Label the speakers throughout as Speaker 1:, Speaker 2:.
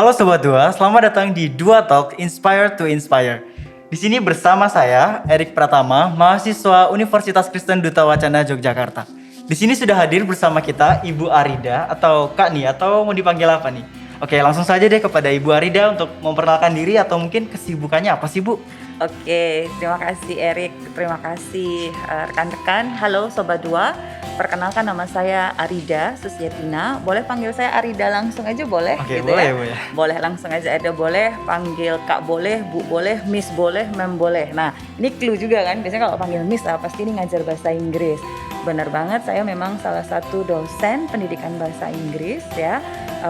Speaker 1: Halo Sobat Dua, selamat datang di Dua Talk Inspire to Inspire. Di sini bersama saya, Erik Pratama, mahasiswa Universitas Kristen Duta Wacana Yogyakarta. Di sini sudah hadir bersama kita Ibu Arida atau Kak nih, atau mau dipanggil apa nih? Oke, langsung saja deh kepada Ibu Arida untuk memperkenalkan diri atau mungkin kesibukannya apa sih Bu?
Speaker 2: Oke, terima kasih Erik, terima kasih rekan-rekan. Halo Sobat Dua, perkenalkan nama saya Arida Susyetina. Boleh panggil saya Arida langsung aja boleh?
Speaker 1: Oke,
Speaker 2: gitu
Speaker 1: boleh
Speaker 2: ya?
Speaker 1: Bu ya.
Speaker 2: Boleh langsung aja ada boleh, panggil Kak boleh, Bu boleh, Miss boleh, Mem boleh. Nah, ini clue juga kan, biasanya kalau panggil Miss pasti ini ngajar bahasa Inggris. Benar banget, saya memang salah satu dosen pendidikan bahasa Inggris ya,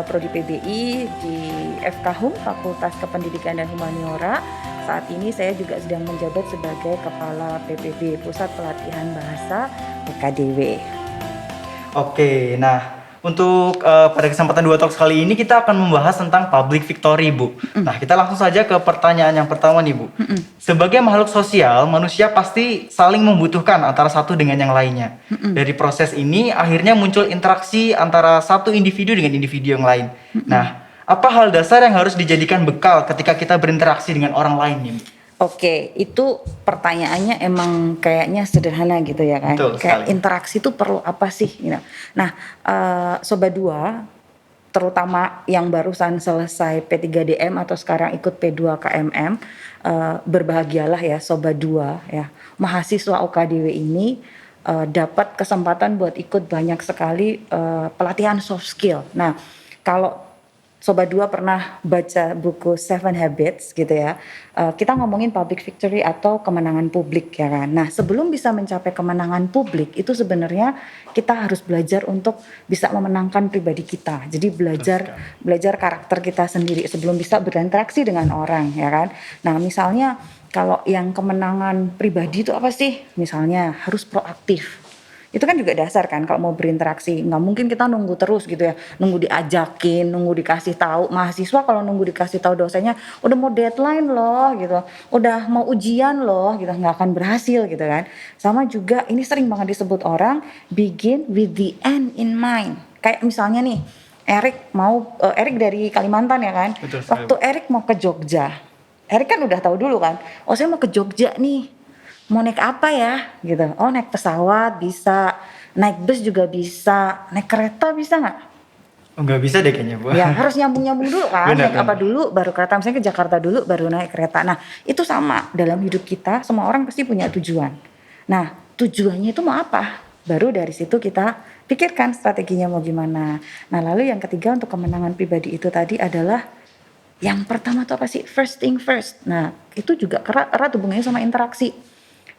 Speaker 2: Prodi PBI di FKHUM, Fakultas Kependidikan dan Humaniora. Saat ini saya juga sedang menjabat sebagai Kepala PPB, Pusat Pelatihan Bahasa PKDW.
Speaker 1: Oke, nah untuk pada kesempatan Dua Talks kali ini kita akan membahas tentang public victory Bu. Nah kita langsung saja ke pertanyaan yang pertama nih Bu. Sebagai makhluk sosial, manusia pasti saling membutuhkan antara satu dengan yang lainnya. Dari proses ini akhirnya muncul interaksi antara satu individu dengan individu yang lain. Nah, apa hal dasar yang harus dijadikan bekal ketika kita berinteraksi dengan orang lain nih Bu?
Speaker 2: Oke, itu pertanyaannya emang kayaknya sederhana gitu ya kan.
Speaker 1: Betul
Speaker 2: Kayak
Speaker 1: sekali.
Speaker 2: interaksi itu perlu apa sih? Gitu. Nah, Sobat Dua, terutama yang barusan selesai P3DM atau sekarang ikut P2KMM, berbahagialah ya Sobat Dua ya. Mahasiswa UKDW ini dapat kesempatan buat ikut banyak sekali pelatihan soft skill. Nah, kalau Sobat Dua pernah baca buku Seven Habits gitu ya, kita ngomongin public victory atau kemenangan publik ya kan. Nah sebelum bisa mencapai kemenangan publik itu sebenarnya kita harus belajar untuk bisa memenangkan pribadi kita. Jadi belajar karakter kita sendiri sebelum bisa berinteraksi dengan orang ya kan. Nah misalnya kalau yang kemenangan pribadi itu apa sih? Misalnya harus proaktif. Itu kan juga dasar kan kalau mau berinteraksi, nggak mungkin kita nunggu terus gitu ya, nunggu diajakin, nunggu dikasih tahu. Mahasiswa kalau nunggu dikasih tahu dosennya udah mau deadline loh gitu, udah mau ujian loh gitu, nggak akan berhasil gitu kan. Sama juga ini sering banget disebut orang begin with the end in mind. Kayak misalnya nih Erik dari Kalimantan ya kan.
Speaker 1: Betul sekali
Speaker 2: Waktu
Speaker 1: Bu.
Speaker 2: Erik mau ke Jogja, Erik kan udah tahu dulu kan, oh saya mau ke Jogja nih, mau naik apa ya gitu. Oh naik pesawat bisa, naik bus juga bisa, naik kereta bisa nggak?
Speaker 1: Oh, nggak bisa deh kayaknya Bu.
Speaker 2: Ya harus nyambung-nyambung dulu kan,
Speaker 1: Benar,
Speaker 2: naik apa
Speaker 1: benar.
Speaker 2: dulu baru kereta, misalnya ke Jakarta dulu baru naik kereta. Nah itu sama dalam hidup kita, semua orang pasti punya tujuan. Nah tujuannya itu mau apa? Baru dari situ kita pikirkan strateginya mau gimana. Nah lalu yang ketiga untuk kemenangan pribadi itu tadi adalah yang pertama tuh apa sih? First thing first. Nah itu juga erat hubungannya sama interaksi.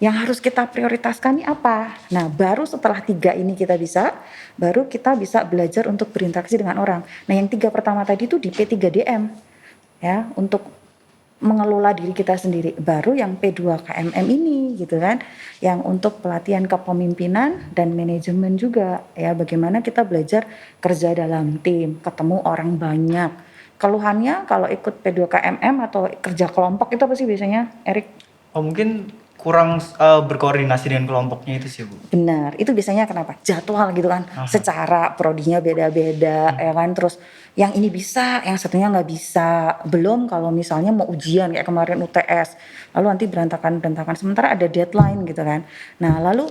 Speaker 2: Yang harus kita prioritaskan ini apa? Nah, baru setelah 3 ini baru kita bisa belajar untuk berinteraksi dengan orang. Nah, yang 3 pertama tadi itu di P3DM ya, untuk mengelola diri kita sendiri. Baru yang P2KMM ini gitu kan, yang untuk pelatihan kepemimpinan dan manajemen juga ya, bagaimana kita belajar kerja dalam tim, ketemu orang banyak. Keluhannya kalau ikut P2KMM atau kerja kelompok itu apa sih biasanya, Erik?
Speaker 1: Oh mungkin kurang berkoordinasi dengan kelompoknya itu sih Bu.
Speaker 2: Benar, itu biasanya kenapa? Jadwal gitu kan,
Speaker 1: Aha.
Speaker 2: secara prodinya beda-beda ya kan, terus yang ini bisa, yang satunya nggak bisa. Belum kalau misalnya mau ujian kayak kemarin UTS, lalu nanti berantakan-berantakan, sementara ada deadline gitu kan. Nah lalu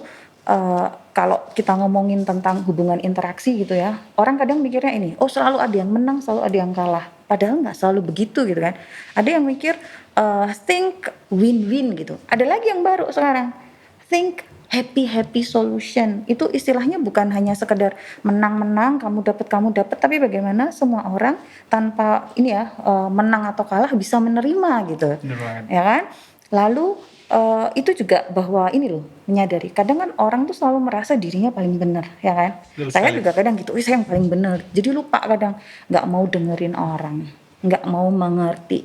Speaker 2: kalau kita ngomongin tentang hubungan interaksi gitu ya, orang kadang mikirnya ini, oh selalu ada yang menang, selalu ada yang kalah. Padahal nggak selalu begitu gitu kan. Ada yang mikir think win-win gitu. Ada lagi yang baru sekarang, think happy solution. Itu istilahnya bukan hanya sekedar menang-menang, kamu dapat, tapi bagaimana semua orang tanpa ini ya menang atau kalah bisa menerima gitu,
Speaker 1: Bener banget.
Speaker 2: ya kan? Lalu itu juga bahwa ini loh, menyadari kadang kan orang tuh selalu merasa dirinya paling benar ya kan.
Speaker 1: Betul
Speaker 2: Saya
Speaker 1: sekali.
Speaker 2: juga kadang gitu, saya yang paling benar, jadi lupa kadang, nggak mau dengerin orang, nggak mau mengerti,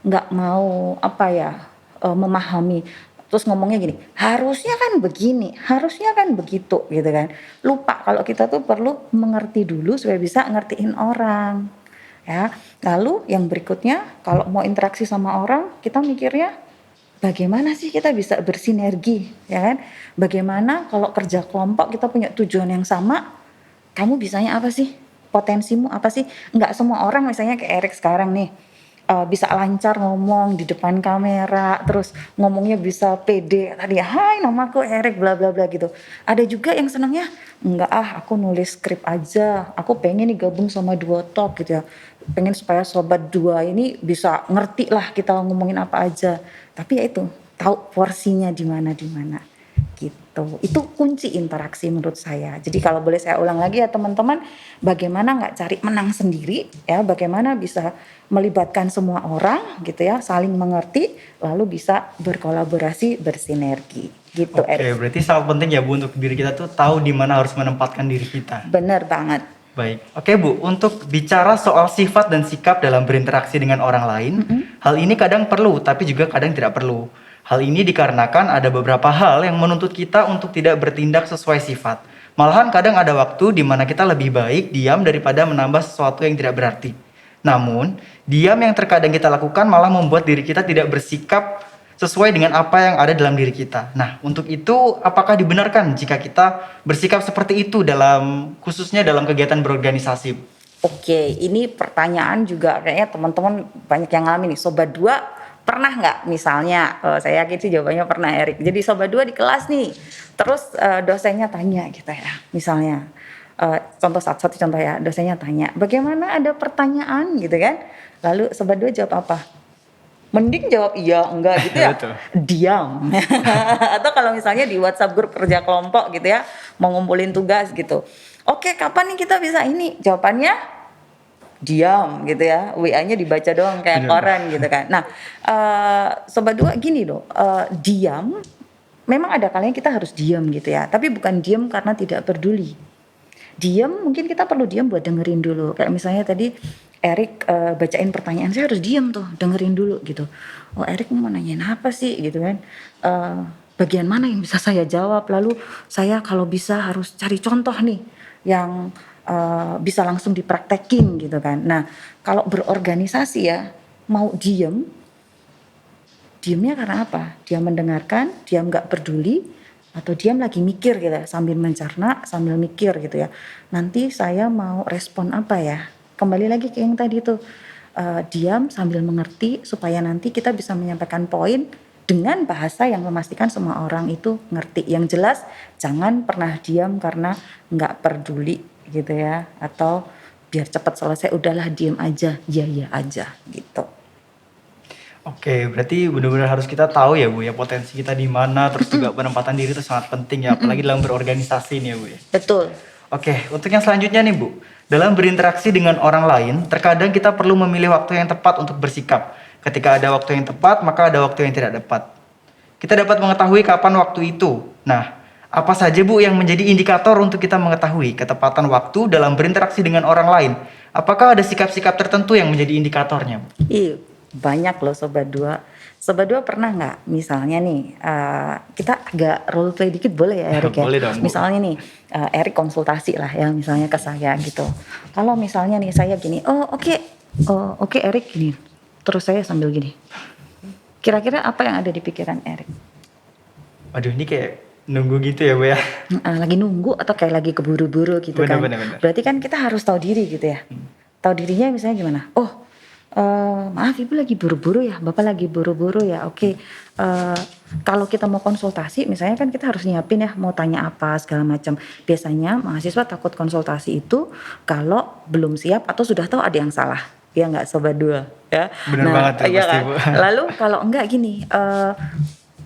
Speaker 2: nggak mau apa ya, memahami. Terus ngomongnya gini, harusnya kan begini, harusnya kan begitu gitu kan. Lupa kalau kita tuh perlu mengerti dulu supaya bisa ngertiin orang ya. Lalu yang berikutnya kalau mau interaksi sama orang, kita mikirnya bagaimana sih kita bisa bersinergi ya kan. Bagaimana kalau kerja kelompok kita punya tujuan yang sama, kamu bisanya apa sih? potensimu apa sih? Nggak semua orang misalnya kayak Erik sekarang nih bisa lancar ngomong di depan kamera, terus ngomongnya bisa pede tadi, hai namaku Erik bla bla bla gitu. Ada juga yang senangnya enggak aku nulis skrip aja, aku pengen nih gabung sama Dua Talk gitu ya, pengen supaya sobat dua ini bisa ngerti lah kita ngomongin apa aja. Tapi ya itu tahu porsinya di mana gitu. Itu kunci interaksi menurut saya. Jadi kalau boleh saya ulang lagi ya teman-teman, bagaimana nggak cari menang sendiri ya, bagaimana bisa melibatkan semua orang gitu ya, saling mengerti, lalu bisa berkolaborasi, bersinergi gitu.
Speaker 1: Oke, berarti sangat penting ya Bu untuk diri kita tuh tahu di mana harus menempatkan diri kita.
Speaker 2: Bener banget.
Speaker 1: Baik, oke Bu, untuk bicara soal sifat dan sikap dalam berinteraksi dengan orang lain, hal ini kadang perlu, tapi juga kadang tidak perlu. Hal ini dikarenakan ada beberapa hal yang menuntut kita untuk tidak bertindak sesuai sifat. Malahan kadang ada waktu di mana kita lebih baik diam daripada menambah sesuatu yang tidak berarti. Namun, diam yang terkadang kita lakukan malah membuat diri kita tidak bersikap sesuai dengan apa yang ada dalam diri kita. Nah, untuk itu apakah dibenarkan jika kita bersikap seperti itu dalam khususnya dalam kegiatan berorganisasi?
Speaker 2: Oke, ini pertanyaan juga kayaknya teman-teman banyak yang ngalamin nih. Sobat dua pernah nggak misalnya, saya yakin sih jawabannya pernah Erik. Jadi sobat dua di kelas nih, terus dosennya tanya gitu ya, misalnya contoh satu contoh ya, dosennya tanya, bagaimana ada pertanyaan gitu kan? Lalu sobat dua jawab apa? Mending jawab iya enggak gitu ya,
Speaker 1: Betul.
Speaker 2: diam. Atau kalau misalnya di WhatsApp grup kerja kelompok gitu ya, mau ngumpulin tugas gitu. Oke, kapan nih kita bisa ini? Jawabannya diam gitu ya, WA-nya dibaca doang kayak
Speaker 1: Bener.
Speaker 2: koran gitu kan. Nah, sobat dua gini loh, diam memang ada kalanya kita harus diam gitu ya, tapi bukan diam karena tidak peduli. Diam mungkin kita perlu diam buat dengerin dulu. Kayak misalnya tadi Erik bacain pertanyaan, saya harus diam tuh, dengerin dulu gitu. Oh Erik mau nanyain apa sih gitu kan. Bagian mana yang bisa saya jawab, lalu saya kalau bisa harus cari contoh nih yang bisa langsung dipraktekin gitu kan. Nah kalau berorganisasi ya mau diamnya karena apa? Diam mendengarkan, diam gak peduli, atau diam lagi mikir gitu ya, sambil mencerna sambil mikir gitu ya, nanti saya mau respon apa ya, kembali lagi ke yang tadi tuh, diam sambil mengerti supaya nanti kita bisa menyampaikan poin dengan bahasa yang memastikan semua orang itu ngerti. Yang jelas jangan pernah diam karena nggak peduli gitu ya, atau biar cepat selesai udahlah diam aja, ya aja gitu.
Speaker 1: Oke, berarti benar-benar harus kita tahu ya Bu ya potensi kita di mana, terus juga penempatan diri itu sangat penting ya, apalagi dalam berorganisasi nih ya Bu ya.
Speaker 2: Betul.
Speaker 1: Oke, untuk yang selanjutnya nih Bu, dalam berinteraksi dengan orang lain, terkadang kita perlu memilih waktu yang tepat untuk bersikap. Ketika ada waktu yang tepat, maka ada waktu yang tidak tepat. Kita dapat mengetahui kapan waktu itu. Nah, apa saja Bu yang menjadi indikator untuk kita mengetahui ketepatan waktu dalam berinteraksi dengan orang lain? Apakah ada sikap-sikap tertentu yang menjadi indikatornya Bu?
Speaker 2: Iya, banyak loh sobat dua. Sobat dua pernah nggak misalnya nih kita agak role play dikit boleh ya Erik ya?
Speaker 1: Boleh dong, Bu.
Speaker 2: Misalnya nih Erik konsultasi lah ya misalnya ke saya gitu. Kalau misalnya nih saya gini, oke Erik gini. Terus saya sambil gini. Kira-kira apa yang ada di pikiran Erik?
Speaker 1: Waduh, ini kayak nunggu gitu ya Bu ya.
Speaker 2: Lagi nunggu atau kayak lagi keburu-buru gitu kan?
Speaker 1: Bener.
Speaker 2: Berarti kan kita harus tahu diri gitu ya. Tahu dirinya misalnya gimana? Maaf ibu lagi buru-buru ya, bapak lagi buru-buru ya. Oke, kalau kita mau konsultasi, misalnya kan kita harus nyiapin ya, mau tanya apa segala macam. Biasanya mahasiswa takut konsultasi itu kalau belum siap atau sudah tahu ada yang salah. Ya nggak sobat dua ya.
Speaker 1: Bener banget tuh,
Speaker 2: iya
Speaker 1: pasti,
Speaker 2: kan?
Speaker 1: Bu.
Speaker 2: Lalu kalau enggak gini,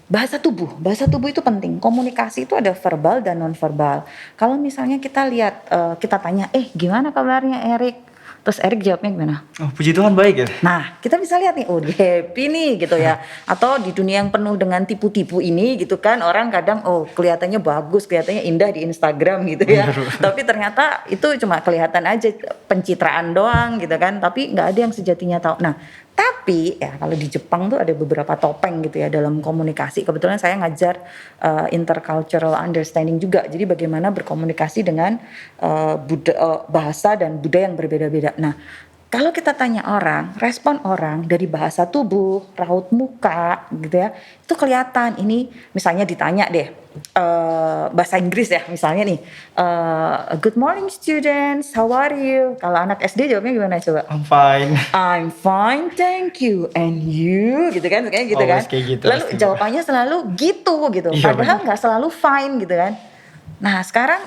Speaker 2: bahasa tubuh itu penting. Komunikasi itu ada verbal dan non verbal. Kalau misalnya kita lihat, kita tanya, gimana kabarnya Erik? Terus Erik jawabnya gimana?
Speaker 1: Oh, puji Tuhan baik ya.
Speaker 2: Nah, kita bisa lihat nih, dia happy nih gitu ya. Atau di dunia yang penuh dengan tipu-tipu ini gitu kan, orang kadang kelihatannya bagus, kelihatannya indah di Instagram gitu ya. Tapi ternyata itu cuma kelihatan aja pencitraan doang gitu kan, tapi nggak ada yang sejatinya tahu. Nah, tapi ya kalau di Jepang tuh ada beberapa topeng gitu ya dalam komunikasi. Kebetulan saya ngajar intercultural understanding juga. Jadi bagaimana berkomunikasi dengan bahasa dan budaya yang berbeda-beda. Nah, kalau kita tanya orang, respon orang dari bahasa tubuh, raut muka gitu ya, itu kelihatan. Ini misalnya ditanya deh, bahasa Inggris ya misalnya nih, "Good morning students, how are you?" Kalau anak SD jawabnya gimana coba?
Speaker 1: I'm fine.
Speaker 2: "I'm fine, thank you, and you?" Gitu kan, kayak gitu kan.
Speaker 1: Always kayak gitu
Speaker 2: Lalu
Speaker 1: pasti, Bu.
Speaker 2: jawabannya selalu gitu,
Speaker 1: Iya
Speaker 2: padahal
Speaker 1: bener.
Speaker 2: nggak selalu fine gitu kan. Nah sekarang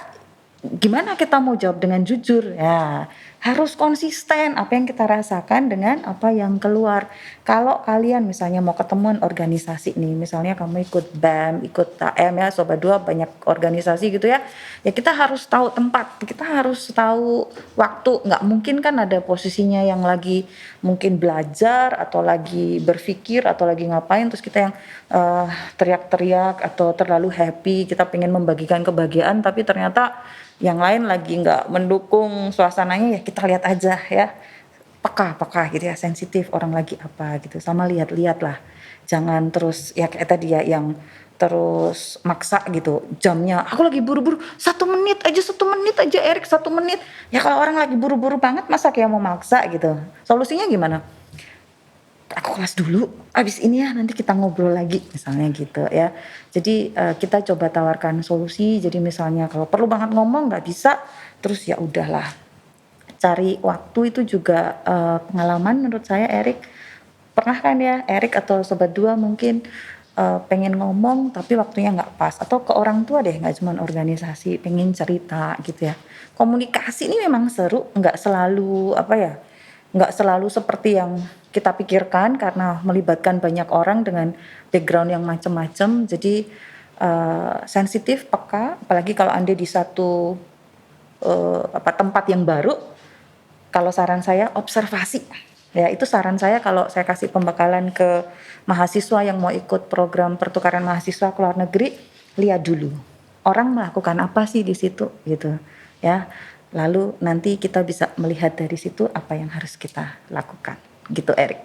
Speaker 2: gimana kita mau jawab dengan jujur? Ya, harus konsisten apa yang kita rasakan dengan apa yang keluar. Kalau kalian misalnya mau ketemuan organisasi nih, misalnya kamu ikut BEM, ikut TM ya, Sobat Dua banyak organisasi gitu ya. Ya kita harus tahu tempat, kita harus tahu waktu. Nggak mungkin kan ada posisinya yang lagi mungkin belajar atau lagi berpikir atau lagi ngapain terus kita yang eh, teriak-teriak atau terlalu happy, kita pengen membagikan kebahagiaan tapi ternyata yang lain lagi nggak mendukung suasananya, ya kita lihat aja ya, peka gitu ya, sensitif orang lagi apa gitu, sama lihat-lihat lah, jangan terus ya kayak tadi ya yang terus maksa gitu jamnya, aku lagi buru-buru 1 menit aja Erik 1 menit, ya kalau orang lagi buru-buru banget masa kayak mau maksa gitu, solusinya gimana? Aku kelas dulu, abis ini ya nanti kita ngobrol lagi misalnya gitu ya. Jadi kita coba tawarkan solusi. Jadi misalnya kalau perlu banget ngomong nggak bisa, terus ya udahlah. Cari waktu itu juga pengalaman menurut saya Erik. Pernah kan ya Erik atau Sobat Dua mungkin pengen ngomong tapi waktunya nggak pas. Atau ke orang tua deh, nggak cuma organisasi, pengen cerita gitu ya. Komunikasi ini memang seru, nggak selalu apa ya, nggak selalu seperti yang kita pikirkan karena melibatkan banyak orang dengan background yang macam-macam. Jadi sensitif, peka, apalagi kalau Anda di satu tempat yang baru. Kalau saran saya observasi. Ya, itu saran saya kalau saya kasih pembekalan ke mahasiswa yang mau ikut program pertukaran mahasiswa ke luar negeri, lihat dulu orang melakukan apa sih di situ gitu ya. Lalu nanti kita bisa melihat dari situ apa yang harus kita lakukan. Gitu Erik.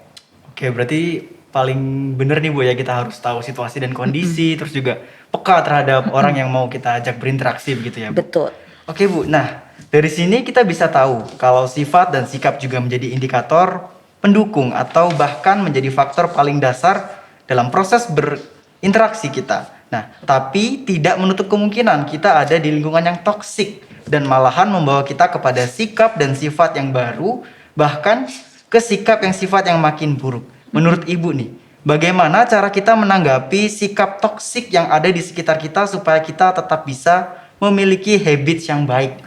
Speaker 1: Oke, berarti paling bener nih Bu ya, kita harus tahu situasi dan kondisi, terus juga peka terhadap orang yang mau kita ajak berinteraksi begitu ya Bu.
Speaker 2: Betul.
Speaker 1: Oke Bu, nah dari sini kita bisa tahu kalau sifat dan sikap juga menjadi indikator pendukung atau bahkan menjadi faktor paling dasar dalam proses berinteraksi kita. Nah, tapi tidak menutup kemungkinan kita ada di lingkungan yang toksik dan malahan membawa kita kepada sikap dan sifat yang baru, bahkan ke sikap yang sifat yang makin buruk. Menurut Ibu nih, bagaimana cara kita menanggapi sikap toksik yang ada di sekitar kita supaya kita tetap bisa memiliki habits yang baik?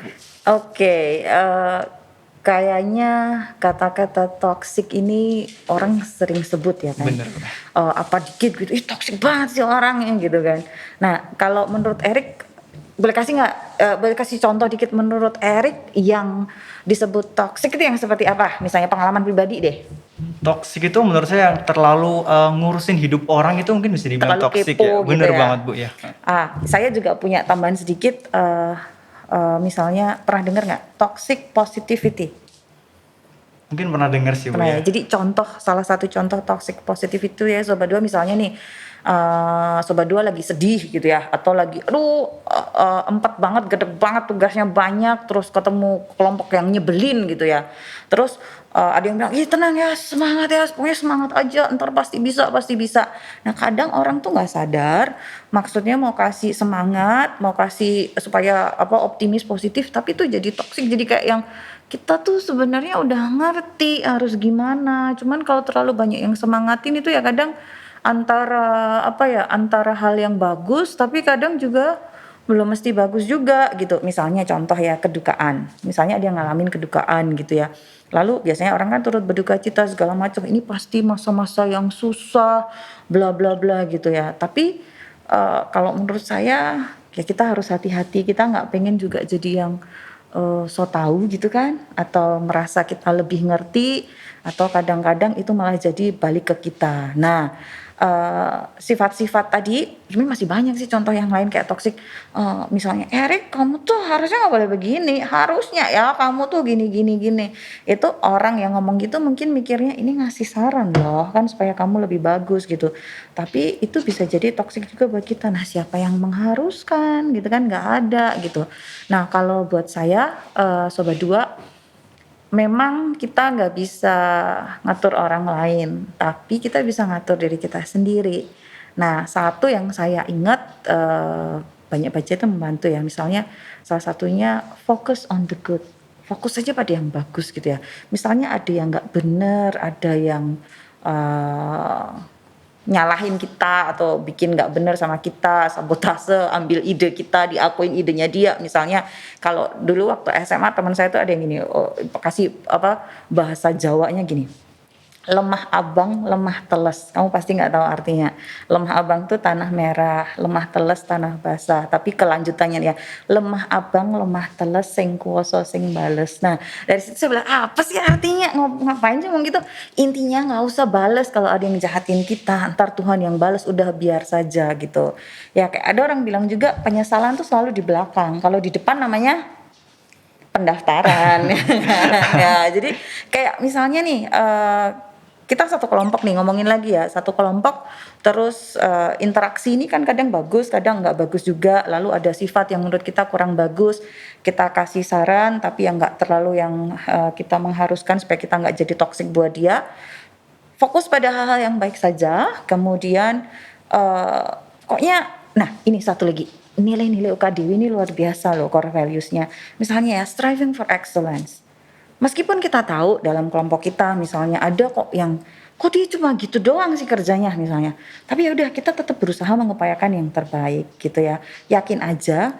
Speaker 2: Oke, kayaknya kata-kata toxic ini orang sering sebut ya kan.
Speaker 1: Bener.
Speaker 2: Apa dikit gitu, ih toxic banget sih orangnya gitu kan. Nah, kalau menurut Erik, boleh kasih contoh dikit menurut Erik yang disebut toxic itu yang seperti apa? Misalnya pengalaman pribadi deh.
Speaker 1: Toxic itu menurut saya yang terlalu ngurusin hidup orang itu mungkin bisa dibilang
Speaker 2: Terlalu
Speaker 1: toxic
Speaker 2: kepo
Speaker 1: ya.
Speaker 2: gitu
Speaker 1: Bener
Speaker 2: ya.
Speaker 1: banget Bu ya.
Speaker 2: Saya juga punya tambahan sedikit, misalnya pernah dengar nggak toxic positivity?
Speaker 1: Mungkin pernah dengar sih Bu
Speaker 2: Pernah
Speaker 1: ya.
Speaker 2: ya. Jadi salah satu contoh toxic positivity itu ya Sobat Dua misalnya nih, Sobat Dua lagi sedih gitu ya, atau lagi aduh empat banget, gede banget tugasnya banyak, terus ketemu kelompok yang nyebelin gitu ya. Terus ada yang bilang, ih tenang ya, semangat ya, pokoknya semangat aja, ntar pasti bisa, pasti bisa. Nah kadang orang tuh nggak sadar, maksudnya mau kasih semangat, mau kasih supaya apa optimis positif, tapi tuh jadi toxic, jadi kayak yang kita tuh sebenarnya udah ngerti harus gimana, cuman kalau terlalu banyak yang semangatin itu ya kadang antara hal yang bagus tapi kadang juga belum mesti bagus juga gitu. Misalnya contoh ya kedukaan, misalnya dia ngalamin kedukaan gitu ya, lalu biasanya orang kan turut berduka cita segala macam, ini pasti masa-masa yang susah bla bla bla gitu ya. Tapi kalau menurut saya ya kita harus hati-hati, kita nggak pengen juga jadi yang so tahu gitu kan, atau merasa kita lebih ngerti, atau kadang-kadang itu malah jadi balik ke kita. Nah, sifat-sifat tadi, sebenarnya masih banyak sih contoh yang lain kayak toksik. Misalnya, Erik, kamu tuh harusnya nggak boleh begini, harusnya ya kamu tuh gini gini gini. Itu orang yang ngomong gitu mungkin mikirnya ini ngasih saran loh kan supaya kamu lebih bagus gitu. Tapi itu bisa jadi toksik juga buat kita. Nah, siapa yang mengharuskan gitu kan, nggak ada gitu. Nah, kalau buat saya Sobat Dua, memang kita nggak bisa ngatur orang lain, tapi kita bisa ngatur diri kita sendiri. Nah, satu yang saya ingat, banyak baca itu membantu ya, misalnya salah satunya fokus on the good, fokus saja pada yang bagus gitu ya. Misalnya ada yang nggak bener, ada yang, eee nyalahin kita atau bikin nggak bener sama kita, sabotase, ambil ide kita, diakuin idenya dia. Misalnya kalau dulu waktu SMA teman saya tuh ada yang gini, kasih apa, bahasa Jawanya gini, lemah abang, lemah teles. Kamu pasti nggak tahu artinya. Lemah abang tuh tanah merah, lemah teles tanah basah. Tapi kelanjutannya ya, lemah abang, lemah teles, sing kuoso, sing bales. Nah, dari situ saya bilang, apa sih artinya? Ngapain sih ngomong gitu? Intinya nggak usah bales kalau ada yang jahatin kita. Ntar Tuhan yang bales, udah biar saja gitu. Ya kayak ada orang bilang juga penyesalan tuh selalu di belakang. Kalau di depan namanya pendaftaran. Ya, jadi kayak misalnya nih, kita satu kelompok nih ngomongin lagi ya, satu kelompok terus, interaksi ini kan kadang bagus, kadang nggak bagus juga, lalu ada sifat yang menurut kita kurang bagus, kita kasih saran tapi yang nggak terlalu yang, kita mengharuskan supaya kita nggak jadi toksik buat dia. Fokus pada hal-hal yang baik saja, kemudian, pokoknya nah ini satu lagi, nilai-nilai UKDW ini luar biasa loh core values-nya. Misalnya ya striving for excellence. Meskipun kita tahu dalam kelompok kita misalnya ada kok yang, kok dia cuma gitu doang sih kerjanya misalnya. Tapi ya udah kita tetap berusaha mengupayakan yang terbaik gitu ya. Yakin aja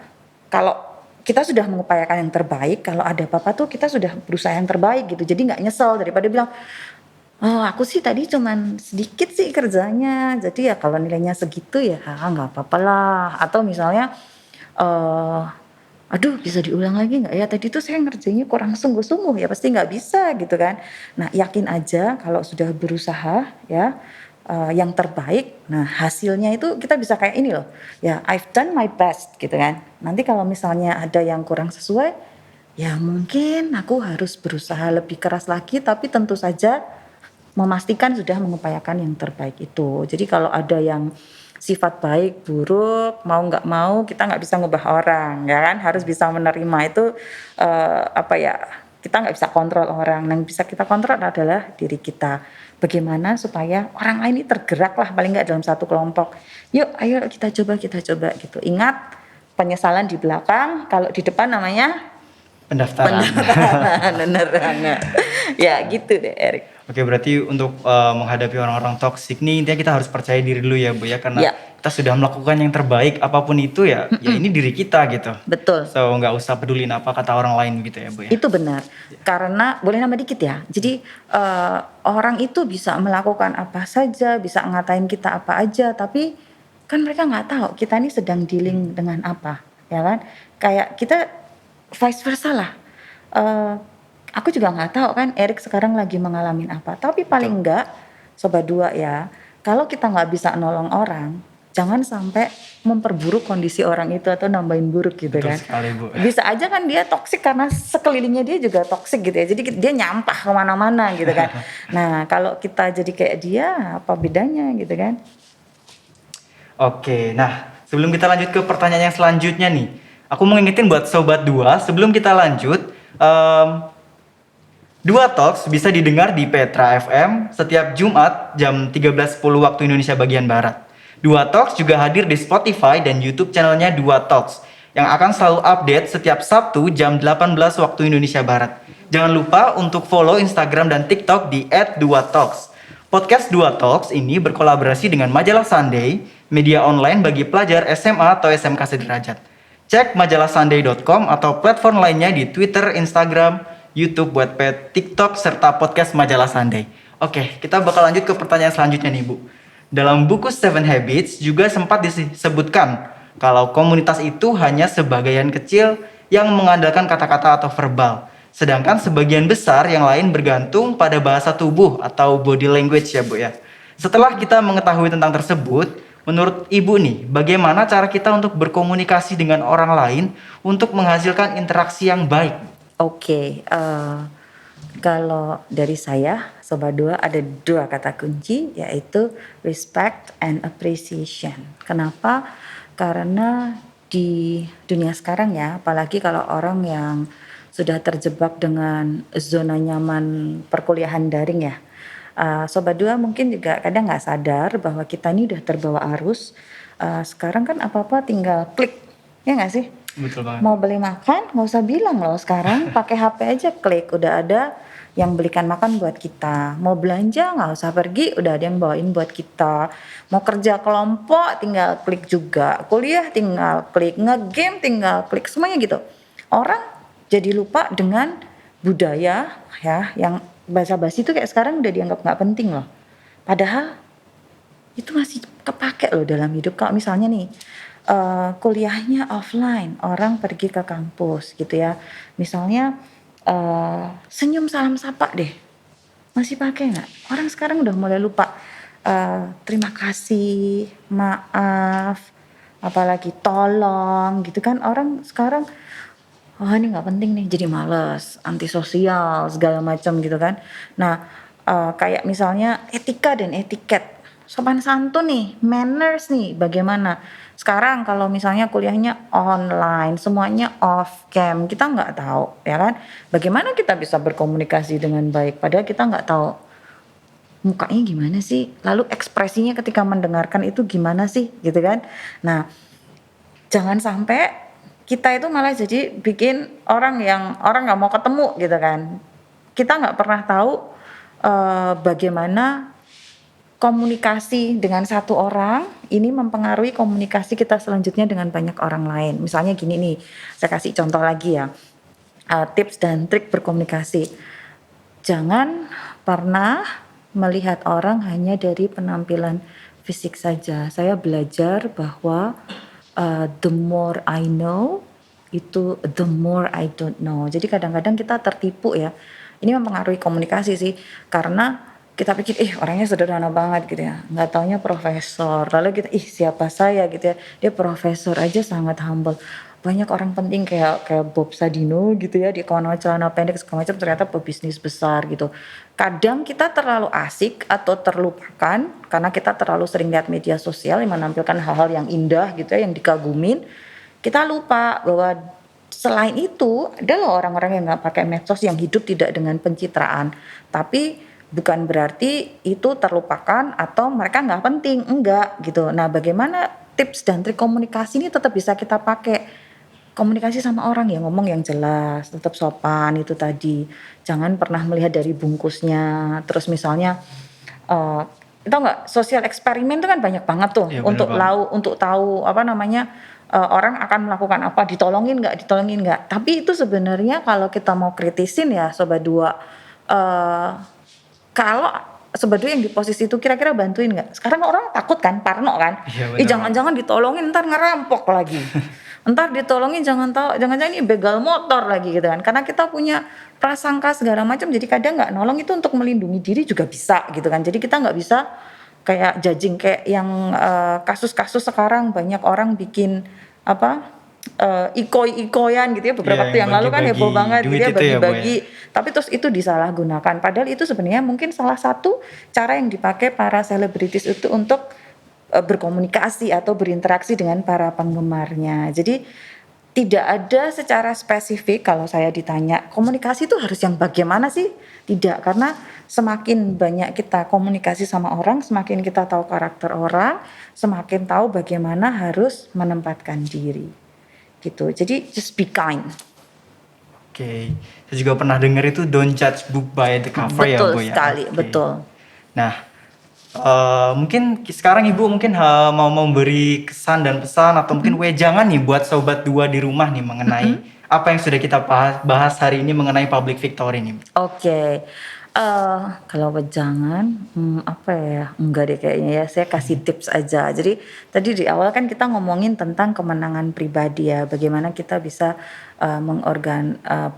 Speaker 2: kalau kita sudah mengupayakan yang terbaik, kalau ada apa-apa tuh kita sudah berusaha yang terbaik gitu. Jadi nggak nyesel daripada bilang, oh aku sih tadi cuman sedikit sih kerjanya, jadi ya kalau nilainya segitu ya nggak apa-apa lah. Atau misalnya, eee, aduh bisa diulang lagi nggak ya, tadi tuh saya ngerjainnya kurang sungguh-sungguh, ya pasti nggak bisa gitu kan. Nah yakin aja kalau sudah berusaha ya, yang terbaik, nah hasilnya itu kita bisa kayak ini loh, ya I've done my best gitu kan. Nanti kalau misalnya ada yang kurang sesuai, ya mungkin aku harus berusaha lebih keras lagi, tapi tentu saja memastikan sudah mengupayakan yang terbaik itu. Jadi kalau ada yang sifat baik, buruk, mau nggak mau kita nggak bisa ngubah orang, ya kan? Harus bisa menerima itu, apa ya, kita nggak bisa kontrol orang, yang bisa kita kontrol adalah diri kita. Bagaimana supaya orang lain ini tergerak lah paling nggak dalam satu kelompok. Yuk, ayo kita coba gitu. Ingat penyesalan di belakang, kalau di depan namanya
Speaker 1: Pendaftaran.
Speaker 2: pendaftaran, bener banget. Ya gitu deh Erik.
Speaker 1: Oke, berarti untuk menghadapi orang-orang toksik nih intinya kita harus percaya diri dulu ya Bu ya, karena
Speaker 2: Ya,
Speaker 1: kita sudah melakukan yang terbaik apapun itu ya, ya ini diri kita gitu.
Speaker 2: betul.
Speaker 1: So nggak usah pedulin apa kata orang lain gitu ya Bu ya.
Speaker 2: Itu benar. Karena boleh nambah dikit ya. Jadi, orang itu bisa melakukan apa saja, bisa ngatain kita apa aja, tapi kan mereka nggak tahu kita ini sedang dealing dengan apa, ya kan. Kayak kita vice versa lah. Eee, aku juga nggak tahu kan Erik sekarang lagi mengalami apa, tapi paling
Speaker 1: Betul.
Speaker 2: enggak sobat dua ya, kalau kita nggak bisa nolong orang, jangan sampai memperburuk kondisi orang itu atau nambahin buruk gitu
Speaker 1: Betul
Speaker 2: kan.
Speaker 1: sekali Bu.
Speaker 2: Bisa aja kan dia toksik karena sekelilingnya dia juga toksik gitu ya. Jadi dia nyampah kemana-mana gitu kan. Nah kalau kita jadi kayak dia apa bedanya gitu kan?
Speaker 1: Oke, nah sebelum kita lanjut ke pertanyaan yang selanjutnya nih, aku mau ngingetin buat Sobat Dua, sebelum kita lanjut, Dua Talks bisa didengar di Petra FM setiap Jumat jam 13.10 waktu Indonesia bagian Barat. Dua Talks juga hadir di Spotify dan YouTube channelnya Dua Talks yang akan selalu update setiap Sabtu jam 18 waktu Indonesia Barat. Jangan lupa untuk follow Instagram dan TikTok di @duatalks. Podcast Dua Talks ini berkolaborasi dengan majalah Sunday, media online bagi pelajar SMA atau SMK sederajat. Cek majalahsunday.com atau platform lainnya di Twitter, Instagram, YouTube, Wattpad, TikTok, serta podcast majalah Sunday. Oke, kita bakal lanjut ke pertanyaan selanjutnya nih Bu. Dalam buku Seven Habits juga sempat disebutkan kalau komunitas itu hanya sebagian kecil yang mengandalkan kata-kata atau verbal. Sedangkan sebagian besar yang lain bergantung pada bahasa tubuh atau body language ya Bu ya. Setelah kita mengetahui tentang tersebut, menurut Ibu nih, bagaimana cara kita untuk berkomunikasi dengan orang lain untuk menghasilkan interaksi yang baik?
Speaker 2: Oke, kalau dari saya sobat dua ada dua kata kunci yaitu respect and appreciation. Kenapa? Karena di dunia sekarang ya, apalagi kalau orang yang sudah terjebak dengan zona nyaman perkuliahan daring ya. Sobat Dua mungkin juga kadang nggak sadar bahwa kita ini udah terbawa arus. Sekarang kan apa-apa tinggal klik, ya nggak sih?
Speaker 1: Betul banget.
Speaker 2: Mau beli makan nggak usah bilang loh sekarang, pakai HP aja klik udah ada yang belikan makan buat kita. Mau belanja nggak usah pergi, udah ada yang bawain buat kita. Mau kerja kelompok tinggal klik juga, kuliah tinggal klik, ngegame tinggal klik, semuanya gitu. Orang jadi lupa dengan budaya ya, yang basa-basi itu kayak sekarang udah dianggap nggak penting loh. Padahal itu masih kepake loh dalam hidup. Kalau misalnya nih kuliahnya offline, orang pergi ke kampus gitu ya. Misalnya senyum salam sapa deh, masih pakai nggak? Orang sekarang udah mulai lupa. Terima kasih, maaf, apalagi tolong gitu kan. Orang sekarang, oh ini nggak penting nih, jadi males, antisosial segala macam gitu kan. Nah, kayak misalnya etika dan etiket, sopan santun nih, manners nih, bagaimana? Sekarang kalau misalnya kuliahnya online, semuanya off cam, kita nggak tahu, ya kan? Bagaimana kita bisa berkomunikasi dengan baik? Padahal kita nggak tahu mukanya gimana sih, lalu ekspresinya ketika mendengarkan itu gimana sih, gitu kan? Nah, jangan sampai kita itu malah jadi bikin orang nggak mau ketemu gitu kan. Kita nggak pernah tahu bagaimana komunikasi dengan satu orang ini mempengaruhi komunikasi kita selanjutnya dengan banyak orang lain. Misalnya gini nih, saya kasih contoh lagi ya, tips dan trik berkomunikasi. Jangan pernah melihat orang hanya dari penampilan fisik saja. Saya belajar bahwa the more I know itu the more I don't know. Jadi kadang-kadang kita tertipu ya. Ini mempengaruhi komunikasi sih, karena kita pikir orangnya sederhana banget gitu ya, nggak taunya profesor. Lalu kita siapa saya gitu ya, dia profesor aja sangat humble. Banyak orang penting kayak Bob Sadino gitu ya, dia kawan celana pendek segala macam, ternyata pebisnis besar gitu. Kadang kita terlalu asik atau terlupakan karena kita terlalu sering lihat media sosial yang menampilkan hal-hal yang indah gitu ya, yang dikagumin. Kita lupa bahwa selain itu ada loh orang-orang yang nggak pakai medsos, yang hidup tidak dengan pencitraan. Tapi bukan berarti itu terlupakan atau mereka nggak penting, enggak gitu. Nah, bagaimana tips dan trik komunikasi ini tetap bisa kita pakai? Komunikasi sama orang ya, ngomong yang jelas, tetap sopan itu tadi. Jangan pernah melihat dari bungkusnya. Terus misalnya tau nggak, sosial eksperimen itu kan banyak banget tuh,
Speaker 1: Iya, bener
Speaker 2: untuk
Speaker 1: banget.
Speaker 2: untuk tahu apa namanya, orang akan melakukan apa, ditolongin nggak. Tapi itu sebenarnya kalau kita mau kritisin ya Sobat Dua, kalau sebenarnya yang di posisi itu kira-kira bantuin nggak? Sekarang orang takut kan, parno kan.
Speaker 1: Iya, bener banget.
Speaker 2: Jangan-jangan ditolongin ntar ngerampok lagi. Ntar ditolongin jangan-jangan ini begal motor lagi gitu kan. Karena kita punya prasangka segala macam, jadi kadang nggak nolong itu untuk melindungi diri juga bisa gitu kan. Jadi kita nggak bisa kayak judging kayak yang kasus-kasus sekarang banyak orang bikin apa, ikoy-ikoyan gitu ya, beberapa
Speaker 1: Iya,
Speaker 2: waktu
Speaker 1: yang
Speaker 2: yang lalu kan heboh
Speaker 1: bagi-bagi
Speaker 2: banget gitu
Speaker 1: duit
Speaker 2: ya,
Speaker 1: itu ya, Bu, ya?
Speaker 2: bagi-bagi, tapi terus itu disalahgunakan. Padahal itu sebenarnya mungkin salah satu cara yang dipakai para selebritis itu untuk berkomunikasi atau berinteraksi dengan para penggemarnya. Jadi tidak ada secara spesifik kalau saya ditanya, komunikasi itu harus yang bagaimana sih? Tidak, karena semakin banyak kita komunikasi sama orang, semakin kita tahu karakter orang, semakin tahu bagaimana harus menempatkan diri. Gitu. Jadi just be kind.
Speaker 1: Oke, saya juga pernah dengar itu don't judge book by the cover ya,
Speaker 2: Betul
Speaker 1: Bu, ya?
Speaker 2: sekali,
Speaker 1: Oke.
Speaker 2: betul.
Speaker 1: Nah, mungkin sekarang Ibu mungkin mau memberi kesan dan pesan atau mungkin wejangan nih buat Sobat Dua di rumah nih mengenai apa yang sudah kita bahas hari ini mengenai public victory nih, Bu.
Speaker 2: Oke, kalau wejangan, apa ya, enggak deh kayaknya ya, saya kasih tips aja. Jadi tadi di awal kan kita ngomongin tentang kemenangan pribadi ya, bagaimana kita bisa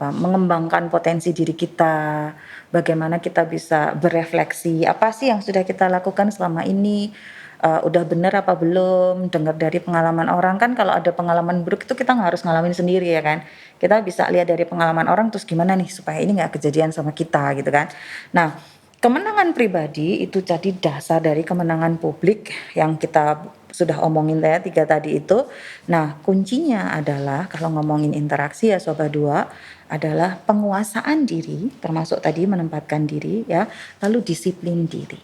Speaker 2: mengembangkan potensi diri kita, bagaimana kita bisa berefleksi, apa sih yang sudah kita lakukan selama ini, udah bener apa belum, dengar dari pengalaman orang. Kan kalau ada pengalaman buruk itu kita nggak harus ngalamin sendiri ya kan. Kita bisa lihat dari pengalaman orang terus gimana nih supaya ini nggak kejadian sama kita gitu kan. Nah, Kemenangan pribadi itu jadi dasar dari kemenangan publik yang kita sudah omongin ya 3 tadi itu. Nah, kuncinya adalah kalau ngomongin interaksi ya Sobat 2 adalah penguasaan diri, termasuk tadi menempatkan diri ya, lalu disiplin diri.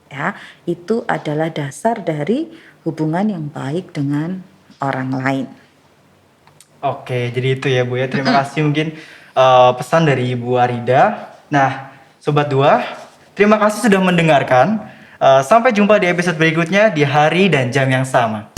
Speaker 2: Ya, itu adalah dasar dari hubungan yang baik dengan orang lain.
Speaker 1: Oke, jadi itu ya Bu ya. Terima kasih mungkin pesan dari Ibu Arida. Nah, Sobat 2, terima kasih sudah mendengarkan. Sampai jumpa di episode berikutnya di hari dan jam yang sama.